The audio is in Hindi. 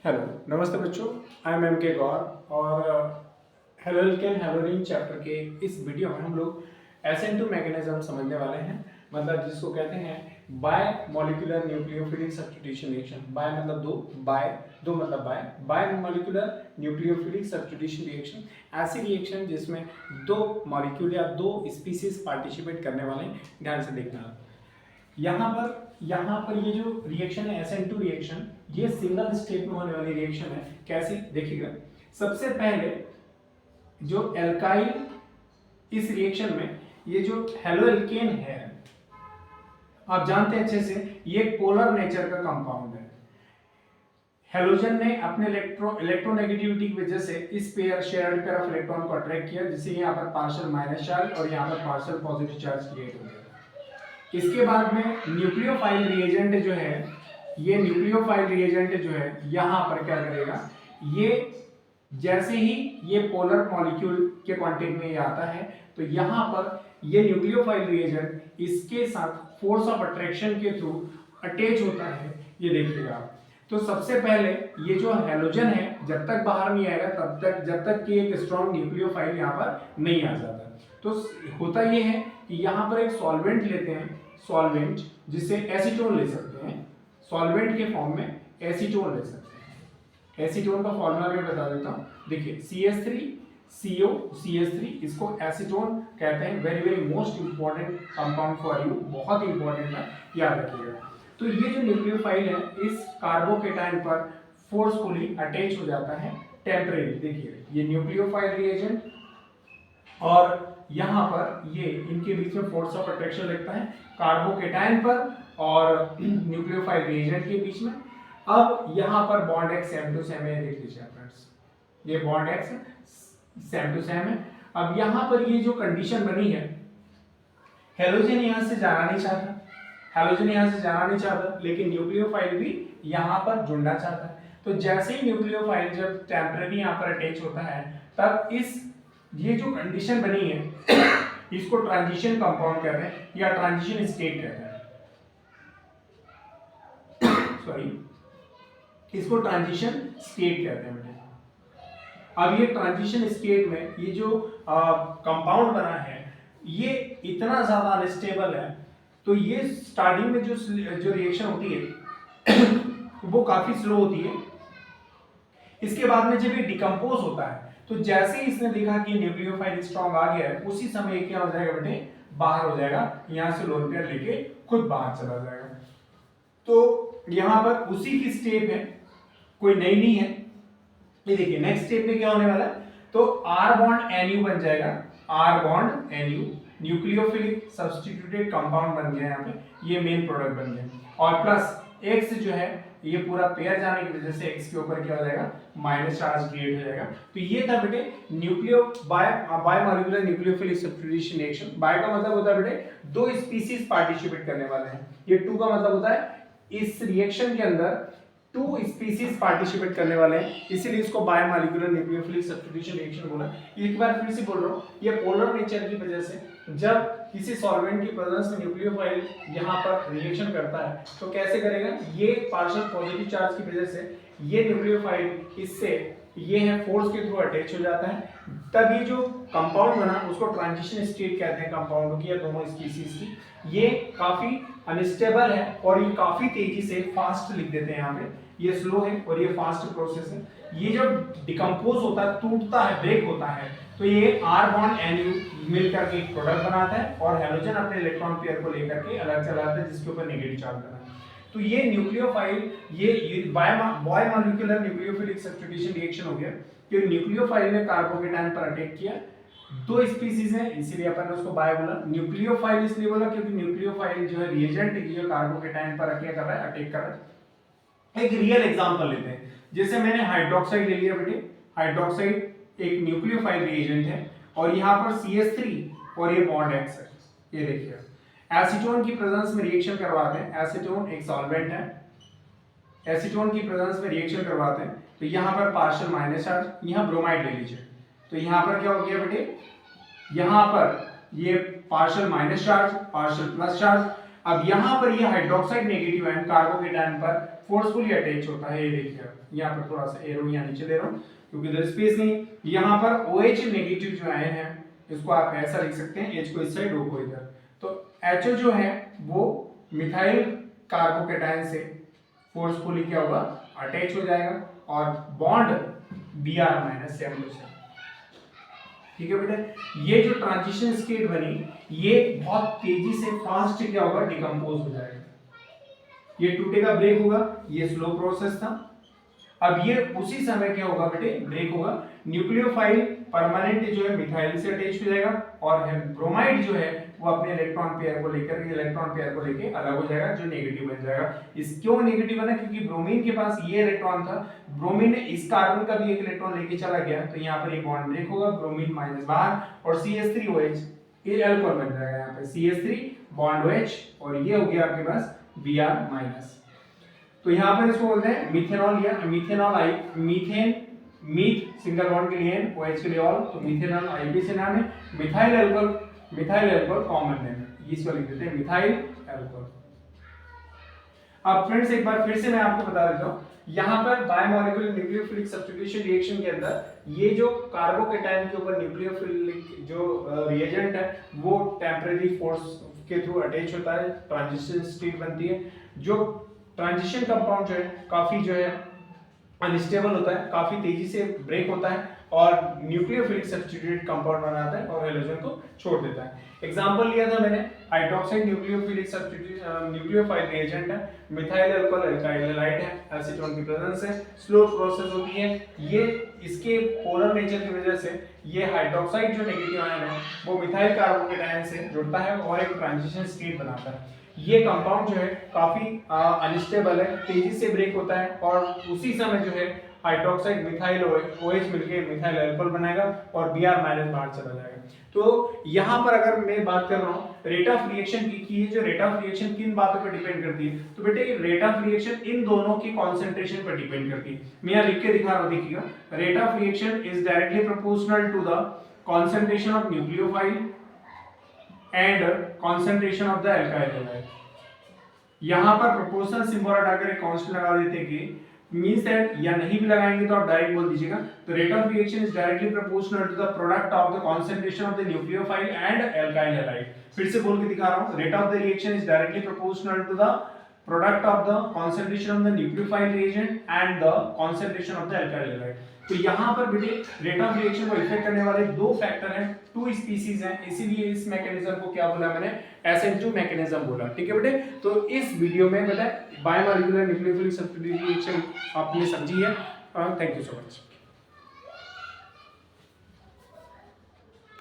हेलो नमस्ते बच्चों। आई एम के गौर और हेलोल्केन हेलोरीन चैप्टर के इस वीडियो में हम लोग SN2 मैकेनिज्म समझने वाले हैं। मतलब जिसको कहते हैं bimolecular nucleophilic substitution reaction. Bi मतलब दो मतलब bimolecular nucleophilic substitution reaction. ऐसी रिएक्शन जिसमें दो मॉलिक्यूल या दो स्पीसीज पार्टिसिपेट करने वाले हैं। ध्यान से देखना, यहाँ पर ये जो रिएक्शन है SN2 रिएक्शन, ये सिंगल स्टेप में होने वाली रिएक्शन है। कैसे देखिएगा, सबसे पहले जो एल्काइल इस रिएक्शन में ये जो हेलोएल्केन है, आप जानते हैं अच्छे से, ये पोलर नेचर का कंपाउंड है। हेलोजन ने अपने इलेक्ट्रोनेगेटिविटी की वजह से इस pair shared pair of electron को अट्रैक्ट किया, जिससे यहाँ पर पार्शियल माइनस चार्ज और यहाँ पर पार्शियल पॉजिटिव चार्ज क्रिएट हो गया। इसके बाद में न्यूक्लियोफाइल रिएजेंट जो है, ये न्यूक्लियोफाइल रिएजेंट जो है यहाँ पर क्या करेगा, ये जैसे ही ये पोलर मॉलिक्यूल के कांटेक्ट में आता है तो यहाँ पर ये न्यूक्लियोफाइल रिएजेंट इसके साथ फोर्स ऑफ अट्रैक्शन के थ्रू अटैच होता है। ये देखिएगा, तो सबसे पहले ये जो हेलोजन है जब तक बाहर नहीं आएगा तब तक, जब तक कि एक स्ट्रॉन्ग न्यूक्लियोफाइल यहाँ पर नहीं आ जाता। तो होता ये है कि यहाँ पर एक सॉल्वेंट लेते हैं, सॉल्वेंट जिसे एसीटोन ले सकते हैं, सॉल्वेंट के फॉर्म में एसीटोन ले सकते हैं। एसीटोन का फॉर्मूला मैं बता देता हूँ। देखिए CH3CO CH3, इसको एसीटोन कहते हैं। Very very most important compound for you, बहुत ही इंपॉर्टेंट है, याद रखिएगा। तो ये जो न्यूक्लियोफाइल है इस कार्बोकेटाइन पर फोर्सफुली अटैच हो जाता है टेम्परेरी। देखिए ये न्यूक्लियोफाइल रिएजेंट और यहाँ पर ये इनके बीच में फोर्स ऑफ अट्रैक्शन लगता है कार्बोकेटाइन पर और न्यूक्लियोफाइल रिएजेंट के बीच में। अब यहाँ पर bond X same to same है, देख लीजिए फ्रेंड्स, ये bond X same to same है। अब यहाँ पर ये जो कंडीशन बनी है, हेलोजन यहाँ से जाना नहीं चाहता, हेलोजन यहाँ से जाना नहीं चाहता, लेकिन न्यूक्लियोफाइल भी यहाँ पर जुड़ना चाहता है। तो जैसे ही न्यूक्लियोफाइल जब टेम्परेरी यहाँ पर अटैच होता है तब ये जो कंडीशन बनी है इसको ट्रांजिशन कंपाउंड कहते हैं या ट्रांजिशन स्टेट कहते हैं। सॉरी, इसको ट्रांजिशन स्टेट कहते हैं बेटे। अब ये ट्रांजिशन स्टेट में ये जो कंपाउंड बना है ये इतना ज्यादा अनस्टेबल है, तो ये स्टार्टिंग में जो रिएक्शन होती है वो काफी स्लो होती है। इसके बाद में जब ये डिकम्पोज होता है तो जैसे ही इसने देखा कि न्यूक्लियोफाइल स्ट्रॉन्ग आ गया है, उसी समय क्या हो जाएगा बेटे, बाहर हो जाएगा, यहां से लोन पेयर लेके खुद बाहर चला जाएगा। तो यहां पर उसी की स्टेप है, कोई नई नहीं है। ये देखिए नेक्स्ट स्टेप में क्या होने वाला है, तो R बॉन्ड NU बन जाएगा, R bond NU nucleophilic substituted compound बन गया यहाँ पे, ये मेन प्रोडक्ट बन गया। और प्लस X जो है ये पूरा पेयर जाने की वजह से X के ऊपर क्या हो जाएगा, माइनस चार्ज क्रिएट हो जाएगा। तो ये था बेटे bimolecular nucleophilic substitution reaction. Bi का मतलब होता है बेटे दो स्पीसीज पार्टिसिपेट करने वाले हैं। ये टू का मतलब होता है इस रिएक्शन के अंदर टू स्पीसीज पार्टिसिपेट करने वाले हैं, इसीलिए इसको bye molecular nucleophilic substitution reaction बोला। एक बार फिर से बोल रहा हूँ, ये पोलर नेचर की वजह से जब किसी सॉल्वेंट की प्रेजेंस में न्यूक्लियोफाइल यहाँ पर रिएक्शन करता है तो कैसे करेगा, ये पार्शियल पॉजिटिव चार्ज की वजह से ये न्यूक्लियोफाइल इससे ये है फोर्स के थ्रू अटैच हो जाता है। तब ये जो कंपाउंड बना उसको ट्रांजिशन स्टेट कहते हैं कंपाउंड की या दोनों स्पीसीज की। ये काफी अनस्टेबल है और ये काफी तेजी से फास्ट लिख देते हैं यहाँ पे, ये स्लो है और ये फास्ट प्रोसेस है। ये जब डिकम्पोज होता है, टूटता है, ब्रेक होता है, तो ये R बॉन्ड NU मिलकर के एक प्रोडक्ट बनाता है और हेलोजन अपने इलेक्ट्रॉन पेयर को लेकर के अलग चला जाता है जिसके ऊपर नेगेटिव चार्ज बना है। तो ये न्यूक्लियोफाइल ये bye molecular nucleophilic substitution reaction हो गया कि न्यूक्लियोफाइल ने कार्बोकेटाइन पर अटैक किया। दो स्पीसीज है इसीलिए अपन ने उसको बाय बोला। न्यूक्लियोफाइल इसलिए बोला क्योंकि न्यूक्लियोफाइल जो है रिएजेंट जो कार्बोकेटाइन पर क्या कर रहा है, अटैक कर रहा है। एक रियल एग्जांपल लेते हैं, जैसे मैंने हाइड्रोक्साइड ले लिया बेटे, हाइड्रोक्साइड एक न्यूक्लियोफाइल रिएजेंट है और यहाँ पर CH3 और ये बॉन्ड X है। ये देखिए एसीटोन की प्रेजेंस में रिएक्शन करवाते हैं, एसीटोन एक सॉल्वेंट है, एसीटोन की प्रेजेंस में रिएक्शन करवाते हैं तो यहाँ पर पार्शियल माइनस चार्ज, यहाँ ब्रोमाइड ले लीजिए तो यहाँ पर क्या हो गया बेटे, यहाँ पर ये partial minus charge, partial plus charge. अब यहाँ पर ये हाइड्रोक्साइड नेगेटिव आयन कार्बोकेटाइन पर फोर्सफुली अटैच होता है। ये देखिए यहाँ पर थोड़ा सा एरो यहाँ नीचे ले रहा हूँ क्योंकि इधर स्पेस नहीं। यहाँ पर OH नेगेटिव जो आयन है इसको आप ऐसा लिख सकते हैं, H को इस साइड O को इधर। तो HO जो है वो मिथाइल कार्बोकेटायन से फोर्सफुली क्या होगा, अटैच हो जाएगा और बॉन्ड Br- से हम लोग, ठीक है बेटा। ये जो ट्रांजिशन स्टेट बनी ये बहुत तेजी से फास्ट क्या होगा, डिकम्पोज हो जाएगा। ये टूटेगा, ब्रेक होगा, ये स्लो प्रोसेस था। अब ये उसी समय क्या होगा बेटे, ब्रेक होगा। न्यूक्लियोफाइल परमानेंट जो है मिथाइल से अटैच हो जाएगा और ब्रोमाइड जो है वो अपने इलेक्ट्रॉन पेयर को लेके अलग हो जाएगा, जो नेगेटिव बन जाएगा। इस क्यों नेगेटिव बना, क्योंकि ब्रोमीन के पास ये इलेक्ट्रॉन था, ब्रोमीन ने इस कार्बन का भी एक इलेक्ट्रॉन लेके चला गया, तो यहाँ पर ये बॉन्ड ब्रेक होगा, ब्रोमीन माइनस बाहर और CH3OH ये अल्कोहल बन जाएगा। यहाँ पे CH3 बॉन्ड OH और ये हो गया आपके पास Br-। तो यहाँ पर इसको बोलते हैं मिथेनॉल या मिथेनॉल आई, मीथेन, मीथ सिंगल बॉन्ड के लिए OH के लिए ऑल, तो मिथेनॉल आईपी से नाम है। मिथाइल अल्कोहल कॉमन नेम है, इसको लिख देते हैं मिथाइल अल्कोहल। अब फ्रेंड्स एक बार फिर से मैं आपको बता देता हूँ, यहाँ पर बायोमोलिक्यूलर न्यूक्लियोफिलिक सब्स्टिट्यूशन रिएक्शन के अंदर ये जो कार्बोकेटायन के ऊपर न्यूक्लियोफिलिक जो रिएजेंट है वो टेम्परेरी फोर्स के थ्रू अटैच होता है, ट्रांजिशन स्टेट बनती है। जो ट्रांजिशन कंपाउंड जो है काफी जो है अनस्टेबल होता है, काफी तेजी से ब्रेक होता है और न्यूक्लियोफिलिक सब्स्टिट्यूटेड कंपाउंड बनाता है और हैलोजन को छोड़ देता है। एग्जांपल लिया था मैंने hydroxide nucleophilic substitute nucleophile reagent है, मिथाइल अल्कोहल अल्काइल हैलाइड है, एसीटोन की प्रेजेंस है, स्लो प्रोसेस होती है। ये इसके पोलर नेचर की वजह से ये हाइड्रोक्साइड जो नेगेटिव आयन है वो मिथाइल कार्बोकेटायन से जुड़ता है और एक ट्रांजिशन स्टेट बनाता है। ये कंपाउंड जो है काफी अनस्टेबल है, तेजी से ब्रेक होता है और उसी समय जो है हाइड्रोक्साइड मिथाइल OH मिलकर मिथाइल अल्कोहल बनाएगा और Br- बाहर चला जाएगा। तो यहाँ पर अगर मैं बात कर रहा हूँ रेट ऑफ रिएक्शन की, ये जो रेट ऑफ रिएक्शन किन बातों पर डिपेंड करती है, तो बेटे रेट ऑफ रिएक्शन इन दोनों की कॉन्सेंट्रेशन पर डिपेंड करती है। मैं यहाँ लिख के दिखा रहा हूँ, देखिएगा, rate of reaction is directly proportional to the concentration of nucleophile and concentration of the alkyl halide. यहाँ पर प्रोपोर्शनल सिंबल हटाकर एक कांस्टेंट लगा देते हैं कि मींस दैट, या नहीं भी लगाएंगे तो आप डायरेक्ट बोल दीजिएगा, तो rate of reaction is directly proportional to the product of the concentration of the nucleophile and alkyl halide. फिर से बोल के दिखा रहा हूं, rate of the reaction is directly proportional to the product of the concentration of the nucleophile reagent and the concentration of the alkyl halide. तो यहाँ पर बेटे रेट ऑफ रिएक्शन को इफेक्ट करने वाले दो फैक्टर हैं, टू स्पीसीज हैं, इसीलिए इस मैकेनिज्म को क्या बोला मैंने, SN2 मैकेनिज्म बोला। ठीक है बेटे, तो इस वीडियो में बेटा बायोमोलिक्यूलर न्यूक्लियोफिलिक सब्स्टिट्यूशन रिएक्शन आपने समझी है। Thank you so much.